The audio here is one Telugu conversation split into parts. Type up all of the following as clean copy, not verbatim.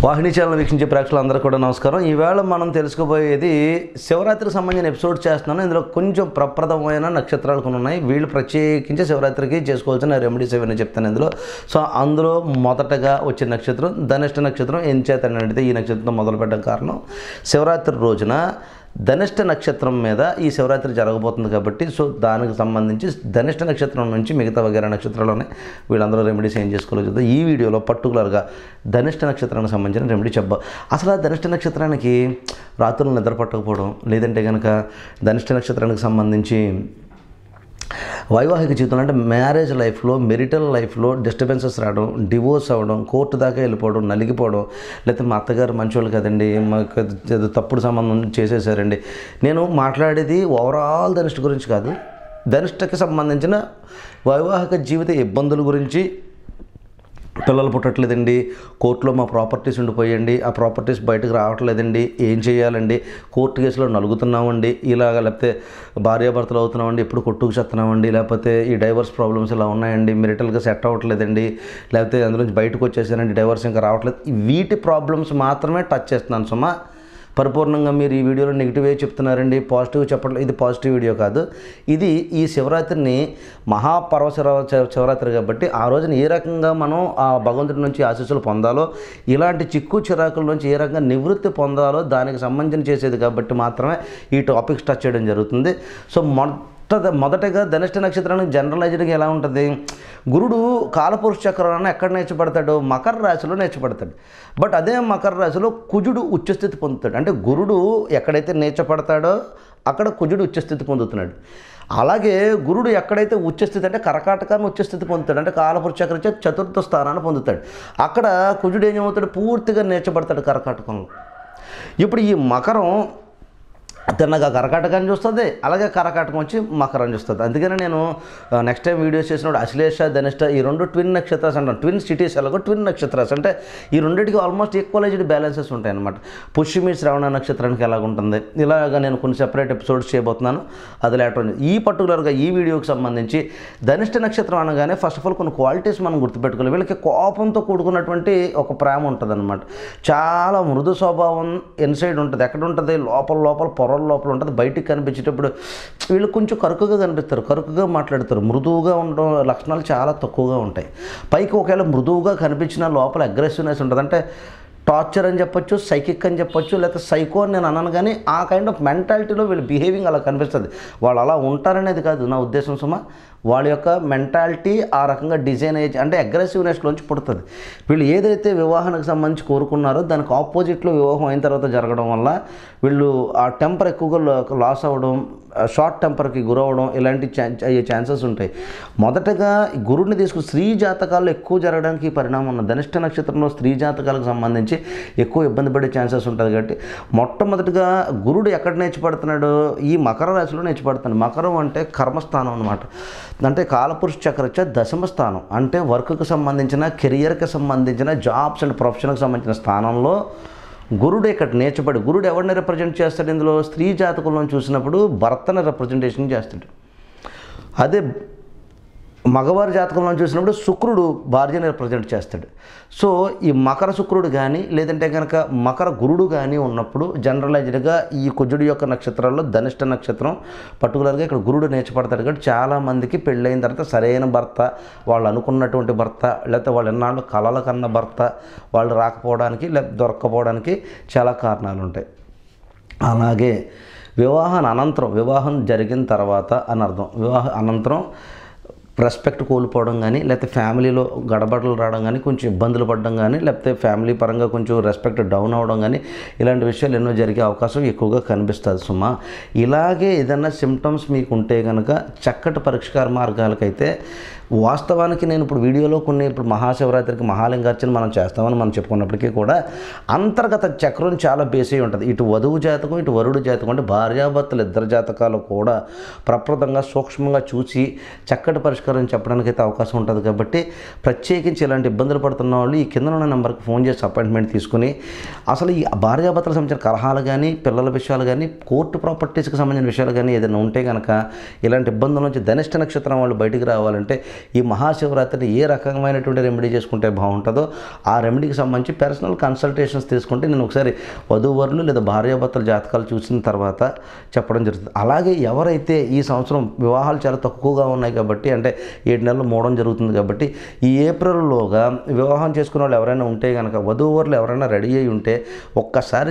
వాహిని ఛానల్ వీక్షించే ప్రేక్షకులందరూ కూడా నమస్కారం. ఈవేళ మనం తెలుసుకోబోయేది శివరాత్రికి సంబంధించిన ఎపిసోడ్ చేస్తున్నాను. ఇందులో కొంచెం ప్రప్రదమైన నక్షత్రాలు కొన్ని ఉన్నాయి. వీళ్ళు ప్రత్యేకించి శివరాత్రికి చేసుకోవాల్సిన రెమెడీస్ ఏమైనా చెప్తాను ఇందులో. సో అందులో మొదటగా వచ్చే నక్షత్రం ధనిష్ట నక్షత్రం. ఏం చేతనంటే ఈ నక్షత్రంతో మొదలు పెట్టడం కారణం శివరాత్రి రోజున ధనిష్ట నక్షత్రం మీద ఈ శివరాత్రి జరగబోతుంది కాబట్టి సో దానికి సంబంధించి ధనిష్ట నక్షత్రం నుంచి మిగతా వగేరా నక్షత్రాలు ఉన్నాయి. వీళ్ళందరూ రెమెడీస్ ఏం చేసుకోవాలో చూద్దాం. ఈ వీడియోలో పర్టికులర్గా ధనిష్ట నక్షత్రానికి సంబంధించిన రెమెడీ చెప్పా. అసలు ఆ ధనిష్ట నక్షత్రానికి రాత్రులు నిద్ర పట్టకపోవడం, లేదంటే కనుక ధనిష్ట నక్షత్రానికి సంబంధించి వైవాహిక జీవితంలో అంటే మ్యారేజ్ లైఫ్లో, మెరిటల్ లైఫ్లో డిస్టర్బెన్సెస్ రావడం, డివోర్స్ అవ్వడం, కోర్టు దాకా వెళ్ళిపోవడం, నలిగిపోవడం, లేకపోతే మా అత్తగారు మంచోళ్ళు కదండి, మాకు తప్పుడు సంబంధం చేసేసారండి. నేను మాట్లాడేది ఓవరాల్ ధనిష్ట గురించి కాదు, ధనిష్టకి సంబంధించిన వైవాహిక జీవిత ఇబ్బందుల గురించి. పిల్లలు పుట్టట్లేదండి, కోర్టులో మా ప్రాపర్టీస్ ఉండిపోయండి, ఆ ప్రాపర్టీస్ బయటకు రావట్లేదండి, ఏం చేయాలండి, కోర్టు కేసులో నలుగుతున్నామండి, ఇలాగ లేకపోతే భార్యాభర్తలు అవుతున్నామండి, ఎప్పుడు కొట్టుకు చేస్తున్నామండి, లేకపోతే ఈ డైవర్స్ ప్రాబ్లమ్స్ ఇలా ఉన్నాయండి, మెరిటల్గా సెట్ అవ్వట్లేదండి, లేకపోతే అందులోంచి బయటకు వచ్చేసానండి, డైవర్స్ ఇంకా రావట్లేదు, వీటి ప్రాబ్లమ్స్ మాత్రమే టచ్ చేస్తున్నాను సుమా. పరిపూర్ణంగా మీరు ఈ వీడియోలో నెగిటివే చెప్తున్నారండి, పాజిటివ్ చెప్పట్లేదు. ఇది పాజిటివ్ వీడియో కాదు. ఇది ఈ శివరాత్రిని మహాపర్వ శివరాత్రి కాబట్టి ఆ రోజున ఏ రకంగా మనం ఆ భగవంతుడి నుంచి ఆశీస్సులు పొందాలో, ఇలాంటి చిక్కు చిరాకుల నుంచి ఏ రకంగా నివృత్తి పొందాలో దానికి సంబంధించిన చేసేది కాబట్టి మాత్రమే ఈ టాపిక్స్ టచ్ చేయడం జరుగుతుంది. సో మొదటగా ధనిష్ట నక్షత్రానికి జనరలైజ్డ్గా ఎలా ఉంటుంది, గురుడు కాలపురుష చక్రాన్ని ఎక్కడ నేర్చబడతాడు, మకర రాశిలో నేర్చబడతాడు. బట్ అదే మకర రాశిలో కుజుడు ఉచ్చస్థితి పొందుతాడు. అంటే గురుడు ఎక్కడైతే నేర్చబడతాడో అక్కడ కుజుడు ఉచ్చస్థితి పొందుతున్నాడు. అలాగే గురుడు ఎక్కడైతే ఉచ్చస్థితి అంటే కర్కాటకాన్ని ఉచ్చస్థితి పొందుతాడు, అంటే కాలపురుష చక్రం చతుర్థ స్థానాన్ని పొందుతాడు. అక్కడ కుజుడు ఏమవుతాడు, పూర్తిగా నేర్చబడతాడు కర్కాటకంలో. ఇప్పుడు ఈ మకరం తిన్నగా కర్కాటకాన్ని చూస్తుంది, అలాగే కర్కాటకం వచ్చి మకరాన్ని చూస్తుంది. అందుకని నేను నెక్స్ట్ టైం వీడియోస్ చేసినప్పుడు అశ్లేష ధనిష్ట ఈ రెండు ట్విన్ నక్షత్రాస్ అంటాను. ట్విన్ సిటీస్ ఎలాగో ట్విన్ నక్షత్రాస్ అంటే ఈ రెండింటికి ఆల్మోస్ట్ ఈక్వలైజ్డ్ బ్యాలెన్సెస్ ఉంటాయి అన్నమాట. పుష్యమి శ్రవణ నక్షత్రానికి ఎలాగ ఉంటుంది, ఇలాగ నేను కొన్ని సెపరేట్ ఎపిసోడ్స్ చేయబోతున్నాను, అది లేటర్. ఈ పర్టికులర్గా ఈ వీడియోకి సంబంధించి ధనిష్ట నక్షత్రం అనగానే ఫస్ట్ ఆఫ్ ఆల్ కొన్ని క్వాలిటీస్ మనం గుర్తుపెట్టుకోవాలి. వీళ్ళకి కోపంతో కూడుకున్నటువంటి ఒక ప్రేమ ఉంటుంది అన్నమాట. చాలా మృదు స్వభావం ఇన్సైడ్ ఉంటుంది. ఎక్కడ ఉంటుంది, లోపల పొరల లోపల ఉంటుంది. బయటికి కనిపించేటప్పుడు వీళ్ళు కొంచెం కరుకుగా కనిపిస్తారు, కరుకుగా మాట్లాడతారు, మృదువుగా ఉండడం లక్షణాలు చాలా తక్కువగా ఉంటాయి. పైకి ఒకవేళ మృదువుగా కనిపించిన లోపల అగ్రెసివ్నెస్ ఉంటుంది. అంటే టార్చర్ అని చెప్పొచ్చు, సైకిక్ అని చెప్పొచ్చు, లేకపోతే సైకో అని నేను అన్నాను, కానీ ఆ కైండ్ ఆఫ్ మెంటాలిటీలో వీళ్ళు బిహేవింగ్ అలా కనిపిస్తుంది. వాళ్ళు అలా ఉంటారనేది కాదు నా ఉద్దేశం సుమా. వాళ్ళ యొక్క మెంటాలిటీ ఆ రకంగా డిజైన్ అయ్యి అంటే అగ్రెసివ్నెస్లోంచి పుడుతుంది. వీళ్ళు ఏదైతే వివాహానికి సంబంధించి కోరుకున్నారో దానికి ఆపోజిట్లో వివాహం అయిన తర్వాత జరగడం వల్ల వీళ్ళు ఆ టెంపర్ ఎక్కువగా లాస్ అవ్వడం, షార్ట్ టెంపర్కి గురవడం ఇలాంటి అయ్యే ఛాన్సెస్ ఉంటాయి. మొదటగా గురుడిని తీసుకుని స్త్రీ జాతకాల్లో ఎక్కువ జరగడానికి ఈ పరిణామం ఉన్నది. ధనిష్ట నక్షత్రంలో స్త్రీ జాతకాలకు సంబంధించి ఎక్కువ ఇబ్బంది పడే ఛాన్సెస్ ఉంటుంది. కాబట్టి మొట్టమొదటిగా గురుడు ఎక్కడ నేర్చబడుతున్నాడు, ఈ మకర రాశిలో నేర్చబడుతున్నాడు. మకరం అంటే కర్మస్థానం అన్నమాట. అంటే కాలపురుష చక్రచ దశమ స్థానం, అంటే వర్క్కి సంబంధించిన, కెరియర్కి సంబంధించిన, జాబ్స్ అండ్ ప్రొఫెషన్కి సంబంధించిన స్థానంలో గురుడు ఇక్కడ నేర్చబడి, గురుడు ఎవరిని రిప్రజెంట్ చేస్తాడు, ఇందులో స్త్రీ జాతకంలో చూసినప్పుడు భర్తను రిప్రజెంటేషన్ చేస్తాడు. అదే మగవారి జాతకంలో చూసినప్పుడు శుక్రుడు భార్యని రిప్రజెంట్ చేస్తాడు. సో ఈ మకర శుక్రుడు కానీ లేదంటే కనుక మకర గురుడు కానీ ఉన్నప్పుడు జనరలైజ్డ్గా ఈ కుజుడు యొక్క నక్షత్రాల్లో ధనిష్ట నక్షత్రం పర్టికులర్గా ఇక్కడ గురుడు నేర్చబడతాడు. కాబట్టి చాలామందికి పెళ్ళైన తర్వాత సరైన భర్త, వాళ్ళు అనుకున్నటువంటి భర్త, లేకపోతే వాళ్ళు ఎన్నాళ్ళు కలల కన్న భర్త వాళ్ళు రాకపోవడానికి లేకపోతే దొరక్కపోవడానికి చాలా కారణాలు ఉంటాయి. అలాగే వివాహం జరిగిన తర్వాత అని అర్థం. వివాహం అనంతరం రెస్పెక్ట్ కోల్పోవడం కానీ, లేకపోతే ఫ్యామిలీలో గడబడలు రావడం కానీ, కొంచెం ఇబ్బందులు పడడం కానీ, లేకపోతే ఫ్యామిలీ పరంగా కొంచెం రెస్పెక్ట్ డౌన్ అవ్వడం కానీ, ఇలాంటి విషయాలు ఎన్నో జరిగే అవకాశం ఎక్కువగా కనిపిస్తుంది సుమా. ఇలాగే ఏదైనా సిమ్టమ్స్ మీకు ఉంటే కనుక చక్కటి పరిష్కార మార్గాలకైతే వాస్తవానికి నేను ఇప్పుడు వీడియోలో ఇప్పుడు మహాశివరాత్రికి మహాలింగార్చన మనం చేస్తామని మనం చెప్పుకున్నప్పటికీ కూడా అంతర్గత చక్రం చాలా బేస్ అయి ఉంటుంది. ఇటు వధువు జాతకం, ఇటు వరుడు జాతకం, అంటే భార్యాభర్తలు ఇద్దరు జాతకాలు కూడా ప్రప్రదంగా సూక్ష్మంగా చూసి చక్కటి పరిష్కారం పరిష్కారం చెప్పడానికైతే అవకాశం ఉంటుంది. కాబట్టి ప్రత్యేకించి ఇలాంటి ఇబ్బందులు పడుతున్న వాళ్ళు ఈ కింద ఉన్న నెంబర్కి ఫోన్ చేసి అపాయింట్మెంట్ తీసుకుని అసలు ఈ భార్యాభర్తలకు సంబంధించిన కలహాలు కానీ, పిల్లల విషయాలు కానీ, కోర్టు ప్రాపర్టీస్కి సంబంధించిన విషయాలు కానీ ఏదైనా ఉంటే కనుక ఇలాంటి ఇబ్బందుల నుంచి ధనిష్ట నక్షత్రం వాళ్ళు బయటికి రావాలంటే ఈ మహాశివరాత్రిని ఏ రకమైనటువంటి రెమెడీ చేసుకుంటే బాగుంటుందో ఆ రెమెడీకి సంబంధించి పర్సనల్ కన్సల్టేషన్స్ తీసుకుంటే నేను ఒకసారి వధూవరులు లేదా భార్యాభర్తల జాతకాలు చూసిన తర్వాత చెప్పడం జరుగుతుంది. అలాగే ఎవరైతే ఈ సంవత్సరం వివాహాలు చాలా తక్కువగా ఉన్నాయి కాబట్టి, అంటే 7 నెలలు మోడడం జరుగుతుంది కాబట్టి ఈ ఏప్రిల్లోగా వివాహం చేసుకున్న వాళ్ళు ఎవరైనా ఉంటే కనుక, వధూవరులు ఎవరైనా రెడీ అయి ఉంటే ఒక్కసారి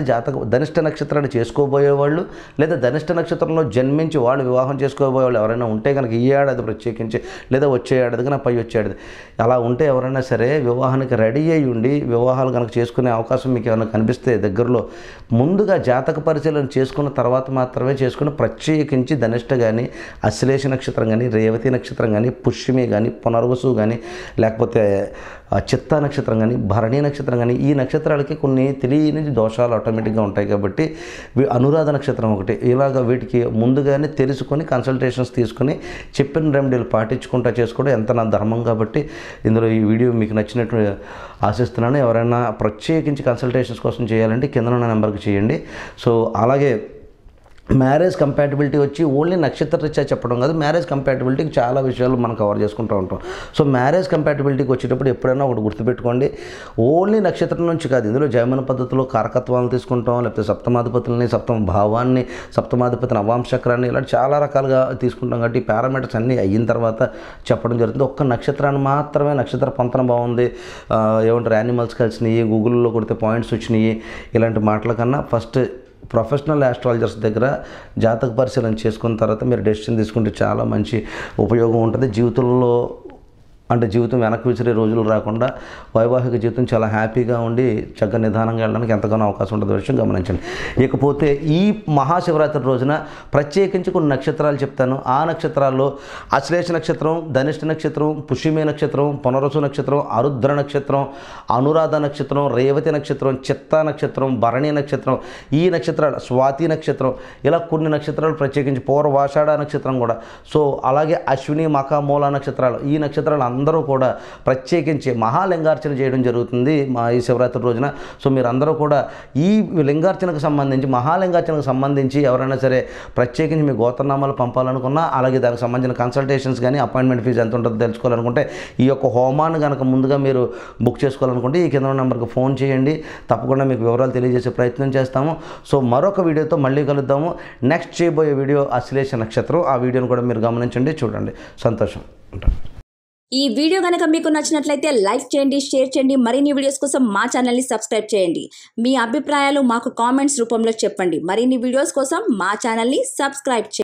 ధనిష్ట నక్షత్రాన్ని చేసుకోబోయేవాళ్ళు లేదా ధనిష్ట నక్షత్రంలో జన్మించి వాళ్ళు వివాహం చేసుకోబోయే వాళ్ళు ఎవరైనా ఉంటే కనుక ఈ ఏడాది ప్రత్యేకించి లేదా వచ్చే ఏడాది కన్నా పై వచ్చే ఏడాది అలా ఉంటే ఎవరైనా సరే వివాహానికి రెడీ అయి ఉండి వివాహాలు కనుక చేసుకునే అవకాశం మీకు ఏమైనా కనిపిస్తే దగ్గరలో ముందుగా జాతక పరిశీలన చేసుకున్న తర్వాత మాత్రమే చేసుకుని ప్రత్యేకించి ధనిష్ట కానీ, అశ్లేష నక్షత్రం కానీ, రేవతి నక్షత్రం కానీ, పుష్యమి కానీ, పునర్వసు కానీ, లేకపోతే చిత్తా నక్షత్రం కానీ, భరణి నక్షత్రం కానీ ఈ నక్షత్రాలకి కొన్ని తెలియని దోషాలు ఆటోమేటిక్గా ఉంటాయి. కాబట్టి అనురాధ నక్షత్రం ఒకటి ఇలాగ వీటికి ముందుగానే తెలుసుకొని కన్సల్టేషన్స్ తీసుకొని చెప్పిన రెమెడీలు పాటించుకుంటా చేసుకోవడం ఎంత నా ధర్మం. కాబట్టి ఇందులో ఈ వీడియో మీకు నచ్చినట్టు ఆశిస్తున్నాను. ఎవరైనా ప్రత్యేకించి కన్సల్టేషన్స్ కోసం చేయాలంటే కింద ఉన్న నెంబర్కి చేయండి. సో అలాగే మ్యారేజ్ కంపాటిబిలిటీ వచ్చి ఓన్లీ నక్షత్ర రీత్యా చెప్పడం కాదు, మ్యారేజ్ కంపాటిబిలిటీకి చాలా విషయాలు మనం కవర్ చేసుకుంటూ ఉంటాం. సో మ్యారేజ్ కంపాటిబిలిటీకి వచ్చేటప్పుడు ఎప్పుడైనా ఒకటి గుర్తుపెట్టుకోండి, ఓన్లీ నక్షత్రం నుంచి కాదు, ఇందులో జైమిన పద్ధతిలో కారకత్వాలను తీసుకుంటాం, లేకపోతే సప్తమాధిపతులని, సప్తమ భావాన్ని, సప్తమాధిపతిని, అవాంశక్రాన్ని ఇలా చాలా రకాలుగా తీసుకుంటాం. కాబట్టి పారామీటర్స్ అన్నీ అయిన తర్వాత చెప్పడం జరుగుతుంది. ఒక్క నక్షత్రాన్ని మాత్రమే నక్షత్ర పొంతన బాగుంది, ఏమంటారు యానిమల్స్ కలిసినాయి, గూగుల్లో కొడితే పాయింట్స్ వచ్చినాయి ఇలాంటి మాటల కన్నా ఫస్ట్ ప్రొఫెషనల్ ఆస్ట్రాలజర్స్ దగ్గర జాతక పరిశీలన చేసుకున్న తర్వాత మీరు డెసిషన్ తీసుకుంటే చాలా మంచి ఉపయోగం ఉంటుంది. జీవితంలో అంటే జీవితం వెనక్కి విసిరే రోజులు రాకుండా వైవాహిక జీవితం చాలా హ్యాపీగా ఉండి చక్కగా నిదానంగా వెళ్ళడానికి ఎంతగానో అవకాశం ఉంటుంది విషయం గమనించండి. ఇకపోతే ఈ మహాశివరాత్రి రోజున ప్రత్యేకించి కొన్ని నక్షత్రాలు చెప్తాను. ఆ నక్షత్రాల్లో అశ్లేష నక్షత్రం, ధనిష్ట నక్షత్రం, పుష్యమి నక్షత్రం, పునరసు నక్షత్రం, ఆరుద్ర నక్షత్రం, అనురాధ నక్షత్రం, రేవతి నక్షత్రం, చిత్తా నక్షత్రం, భరణి నక్షత్రం, ఈ నక్షత్రాలు, స్వాతి నక్షత్రం, ఇలా కొన్ని నక్షత్రాలు ప్రత్యేకించి పూర్వాషాఢ నక్షత్రం కూడా. సో అలాగే అశ్విని, మఖ, మూల నక్షత్రాలు, ఈ నక్షత్రాలు అందరూ కూడా ప్రత్యేకించి మహాలింగార్చన చేయడం జరుగుతుంది మా ఈ శివరాత్రి రోజున. సో మీరందరూ కూడా ఈ లింగార్చనకు సంబంధించి, మహాలింగార్చనకు సంబంధించి ఎవరైనా సరే ప్రత్యేకించి మీ గోత్రనామాలు పంపాలనుకున్నా, అలాగే దానికి సంబంధించిన కన్సల్టేషన్స్ కానీ, అపాయింట్మెంట్ ఫీజు ఎంత ఉంటుందో తెలుసుకోవాలనుకుంటే, ఈ యొక్క హోమాన్ని కనుక ముందుగా మీరు బుక్ చేసుకోవాలనుకుంటే ఈ కింద నెంబర్కి ఫోన్ చేయండి. తప్పకుండా మీకు వివరాలు తెలియజేసే ప్రయత్నం చేస్తాము. సో మరొక వీడియోతో మళ్ళీ కలుద్దాము. నెక్స్ట్ చేయబోయే వీడియో అశ్లేష నక్షత్రం, ఆ వీడియోని కూడా మీరు గమనించండి, చూడండి. సంతోషం. ఉంటాను. ఈ వీడియో కనుక మీకు నచ్చినట్లయితే లైక్ చేయండి, షేర్ చేయండి. మరిన్ని వీడియోస్ కోసం మా ఛానల్ని సబ్స్క్రైబ్ చేయండి. మీ అభిప్రాయాలు మాకు కామెంట్స్ రూపంలో చెప్పండి. మరిన్ని వీడియోస్ కోసం మా ఛానల్ని సబ్స్క్రైబ్ చేయండి.